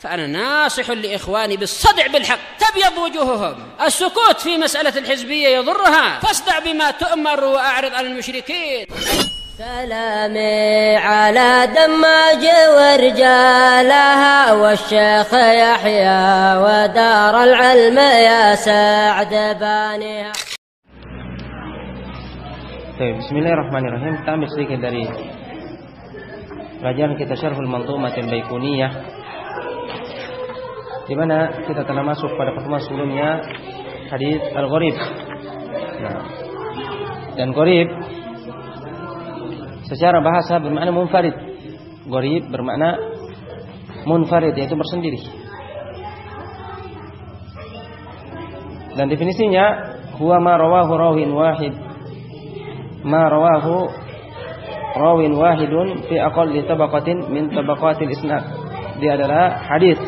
فأنا ناصح لإخواني بالصدع بالحق تبيض وجوههم. السكوت في مسألة الحزبية يضرها، فاصدع بما تؤمر وأعرض عن المشركين. سلامي على دماج ورجالها والشيخ يحيى ودار العلم يا سعد بانيها. Bismillahirrahmanirrahim. Kita ambil sedikit dari pelajaran kita Syarhul Manzumatil Baiquniyah, di mana kita telah masuk pada pertemuan sebelumnya hadis al-gharib. Dan gharib secara bahasa bermakna munfarid. Gharib bermakna munfarid, yaitu bersendiri. Dan definisinya huwa ma rawahu rawin wahid, ma rawahu rawin wahidun fi aqalli tabaqatin min tabaqatil isnad. Dia adalah hadis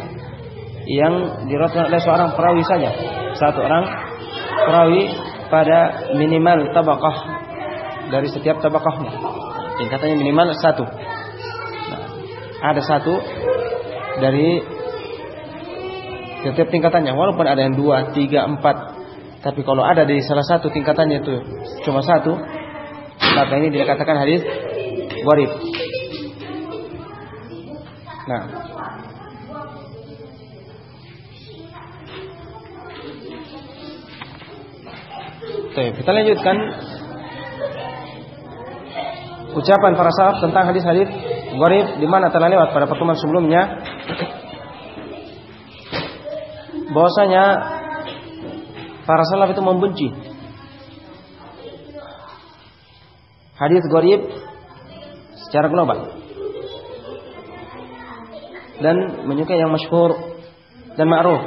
yang diriwayatkan oleh seorang perawi saja, satu orang perawi pada minimal tabaqah dari setiap tabaqahnya. Tingkatannya minimal satu. Ada satu dari setiap tingkatannya, walaupun ada yang 2, 3, 4. Tapi kalau ada di salah satu tingkatannya itu cuma satu, maka ini dikatakan hadis gharib. Nah, kita lanjutkan ucapan para salaf tentang hadis-hadis gharib, di mana telah lewat pada pertemuan sebelumnya bahwasanya para salaf itu membenci hadis gharib secara global dan menyukai yang masyhur dan ma'ruf.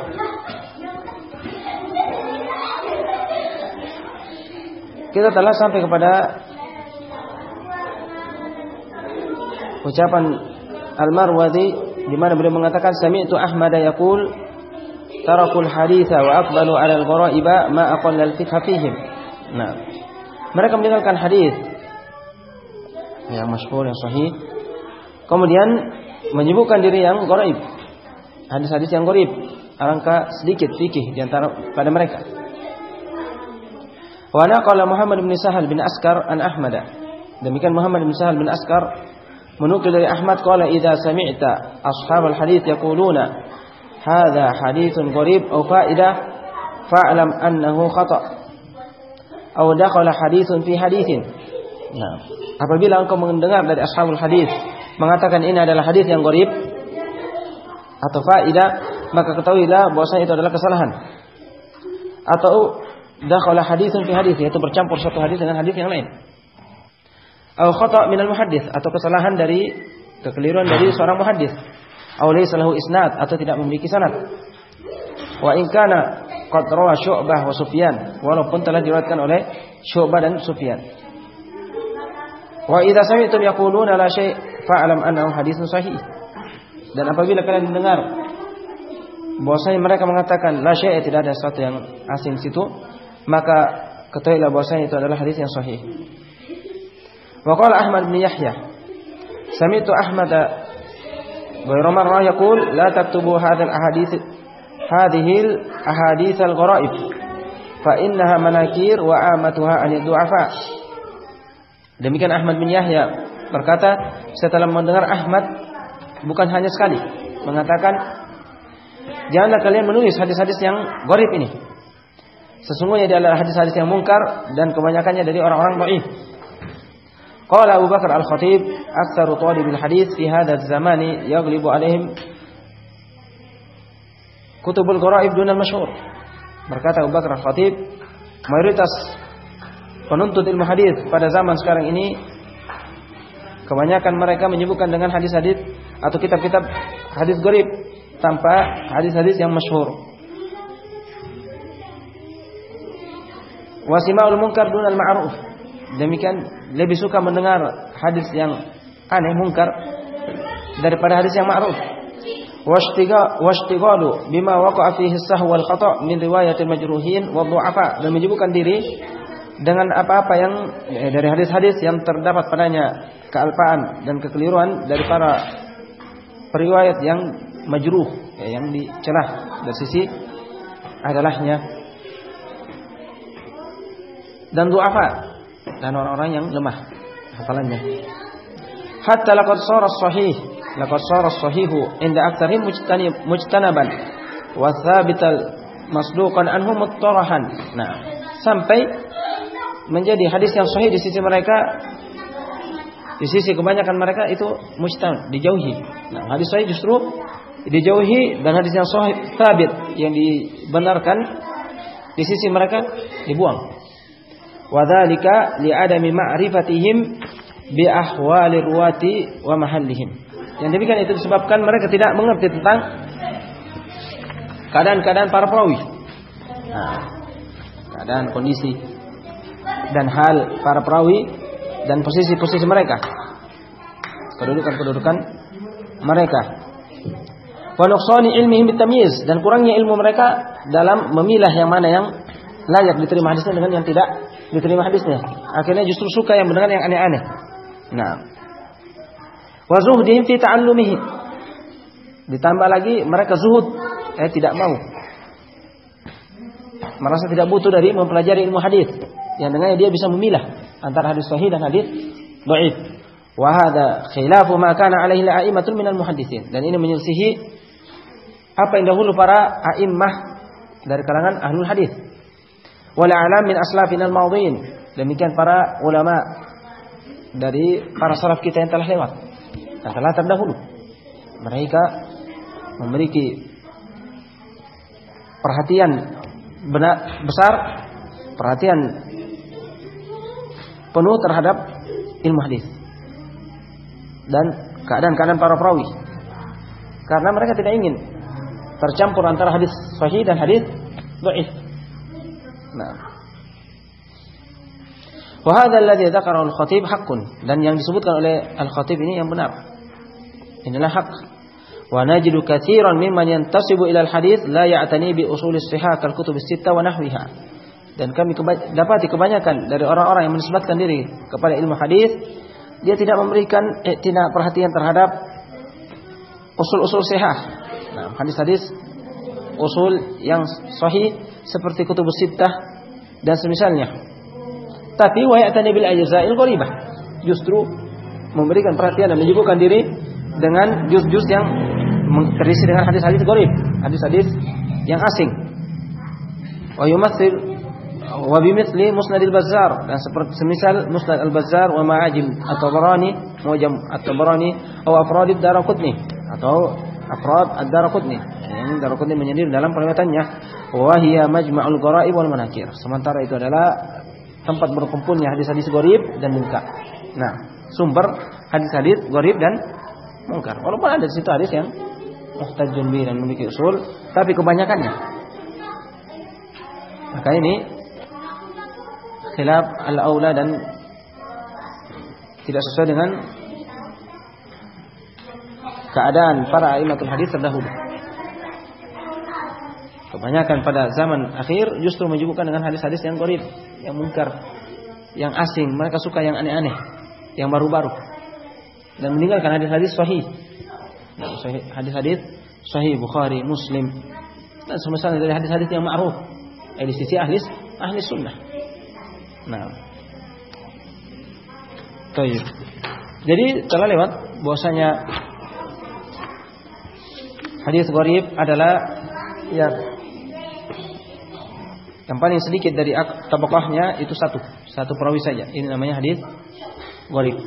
Kita telah sampai kepada ucapan Al-Marwazi di mana beliau mengatakan sami'tu Ahmad yaqul tarakul haditha wa aqbalu 'ala al-ghara'iba ma aqalla al-fiqh fihim. Nah, mereka meninggalkan hadis yang masyhur, yang sahih, kemudian menyibukkan diri yang gharaib, hadis-hadis yang gharaib, alangkah sedikit fikih di antara pada mereka. Wa naqala Muhammad bin Sahal bin Askar an Ahmad. Demikian Muhammad bin Sahal bin Askar menukil dari Ahmad qala idza sami'ta ashabal hadits yaquluna hadza haditsun gharib aw fa'idah fa'lam annahu khata' aw dakhala haditsun fi haditsin. Nah, apabila engkau mendengar dari ashabul hadits mengatakan ini adalah hadis yang gharib atau fa'idah, maka ketahuilah bahwasanya itu adalah kesalahan. Atau dakhala haditsun fi hadits, yaitu bercampur satu hadis dengan hadis yang lain. Atau khata' minal muhaddits, atau kesalahan dari kekeliruan dari seorang muhaddits. Atau laysa lahu isnad, atau tidak memiliki sanad. Wa in kana qad rawa Syu'bah wa Sufyan, walaupun telah diriwayatkan oleh Syu'bah dan Sufyan. Wa idza sami'tum yaquluna la syai' fa'lam annahu haditsun sahih. Dan apabila kalian mendengar bahwasanya mereka mengatakan la syai', tidak ada sesuatu yang asing situ, maka ketahuilah bahwasanya itu adalah hadis yang sahih. Wa qala Ahmad bin Yahya sami'tu Ahmad ghairu marra yaqul la taktubu hadhihi al-ahadits al-gharaib fa innaha manakir wa amatuha an du'afa. Demikian Ahmad bin Yahya berkata, setelah mendengar Ahmad bukan hanya sekali mengatakan janganlah kalian menulis hadis-hadis yang gharib ini, sesungguhnya dia adalah hadis-hadis yang mungkar dan kebanyakannya dari orang-orang dhaif. Qala Abu Bakar Al-Khatib aktsaru talibil hadis fi hadha az-zamani yaghlibu alaihim kutubul gharaib dun al-masyhur. Berkata Abu Bakar Al-Khatib, mayoritas penuntut ilmu hadis pada zaman sekarang ini kebanyakan mereka menyibukkan dengan hadis-hadis atau kitab-kitab hadis gharib tanpa hadis-hadis yang masyhur. Wasimaul munkar dun al-ma'ruf. Demikian lebih suka mendengar hadis yang aneh, mungkar, daripada hadis yang ma'ruf. Washtighalu bima waqa'a fihi as-sahw wal khata' min riwayatil majruhin wa dhu'afa, dan menyibukkan diri dengan apa-apa yang dari hadis-hadis yang terdapat padanya kealpaan dan kekeliruan dari para periwayat yang majruh, ya, yang dicelah dari sisi adalahnya, dan du'afa, dan orang-orang yang lemah hafalannya. Hatta laqad sara sahihu inda aktsarihim mujtanaban wa thabital masduqan anhu muttarahan. Nah, sampai menjadi hadis yang sahih di sisi mereka, di sisi kebanyakan mereka itu mujtanab, dijauhi. Nah, hadis sahih justru dijauhi, dan hadis yang sahih thabit yang dibenarkan di sisi mereka dibuang. Wa dzalika li adami ma'rifatihim bi ahwalir ruwati wa mahallihim. Yang demikian itu disebabkan mereka tidak mengerti tentang keadaan-keadaan para perawi. Nah, keadaan, kondisi dan hal para perawi dan posisi-posisi mereka, kedudukan-kedudukan mereka. Wa nuqsani ilmihim bitamyiz, dan kurangnya ilmu mereka dalam memilah yang mana yang layak diterima hadisnya dengan yang tidak diterima hadisnya. Akhirnya justru suka yang mendengar yang aneh-aneh. Nah, wa zuhdihim fi ta'allumihim, ditambah lagi mereka zuhud, tidak mau, merasa tidak butuh dari mempelajari ilmu hadis, yang dengannya dia bisa memilah antara hadis sahih dan hadis dhaif. Wa hadza khilafu ma kana alaihi al-a'immatul minal muhadditsin, dan ini menyelisihi apa yang dahulu para a'immah dari kalangan ahlul hadis. Wal a'lam min aslafina al-madhin, demikian para ulama dari para salaf kita yang telah lewat, yang telah terdahulu. Mereka memiliki perhatian besar, perhatian penuh terhadap ilmu hadis dan keadaan-keadaan para perawi, karena mereka tidak ingin tercampur antara hadis sahih dan hadis dhaif. Nah, wa hadza alladhi dzakarahu al-Khatib haqqun, dan yang disebutkan oleh al-Khatib ini yang benar, inilah hak. Wa najidu katsiran mimman yantasibu ila al-hadits la ya'tani bi usulis sihah kal kutub as-sittah wa nahwiha. Dan kami dapati kebanyakan dari orang-orang yang menisbatkan diri kepada ilmu hadis, dia tidak memberikan perhatian terhadap usul-usul sihah. Nah, hadis-hadis usul yang sahih seperti kutub as-sittah dan semisalnya. Tapi wa ya'tani bil ajza'il gharibah, justru memberikan perhatian dan menyibukkan diri dengan juz-juz yang terisi dengan hadis-hadis gharib, hadis-hadis yang asing. Wa yumatsil wa bimithli musnad al-Bazzar, dan seperti semisal musnad al-Bazzar wa ma'ajim at-Tabarani, mu'jam at-Tabarani atau afrad ad-Daraqutni, atau afrad ad-Daraqutni. Yang Daraqutni menyendiri dalam periwayatannya, wa hiya majma'ul gharaib wal manakir. Sementara itu adalah tempat berkumpulnya hadis-hadis gharib dan munkar. Nah, sumber hadis-hadis gharib dan munkar. Walaupun ada di situ hadis yang muhtajjun bih dan memiliki usul, tapi kebanyakannya. Maka ini khilaf al-aula dan tidak sesuai dengan keadaan para a'immatul hadis terdahulu. Kebanyakan pada zaman akhir justru menyibukkan dengan hadis-hadis yang gharib, yang munkar, yang asing. Mereka suka yang aneh-aneh, yang baru-baru, dan meninggalkan hadis-hadis sahih. Hadis-hadis sahih Bukhari, Muslim, dan semisalnya dari hadis-hadis yang ma'ruf di sisi ahli sunnah. Nah, baik. Jadi telah lewat bahwasanya hadis gharib adalah yang paling sedikit dari tabaqahnya itu satu perawi saja. Ini namanya hadis gharib.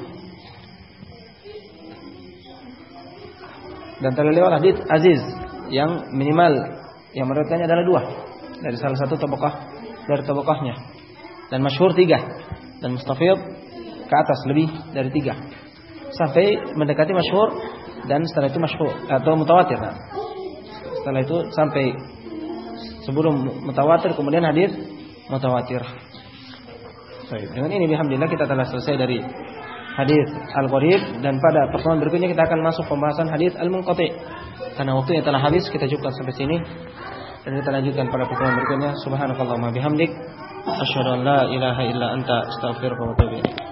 Dan telah lewat hadis aziz yang minimal yang meriwayatkannya adalah 2 dari salah satu tabaqah dari tabaqahnya, dan masyhur 3, dan mustafid ke atas lebih dari 3 sampai mendekati masyhur, dan setelah itu masyhur atau mutawatir. Nah, setelah itu sampai sebelum mutawatir, kemudian hadis mutawatir. Baik, dengan ini alhamdulillah kita telah selesai dari hadis al-gharib, dan pada pertemuan berikutnya kita akan masuk pembahasan hadis al-munqati. Karena waktunya telah habis, kita cukupkan sampai sini dan kita lanjutkan pada pertemuan berikutnya. Subhanakallahumma bihamdik, asyhadu an la ilaha illa anta, astaghfiruka wa atubu ilaik.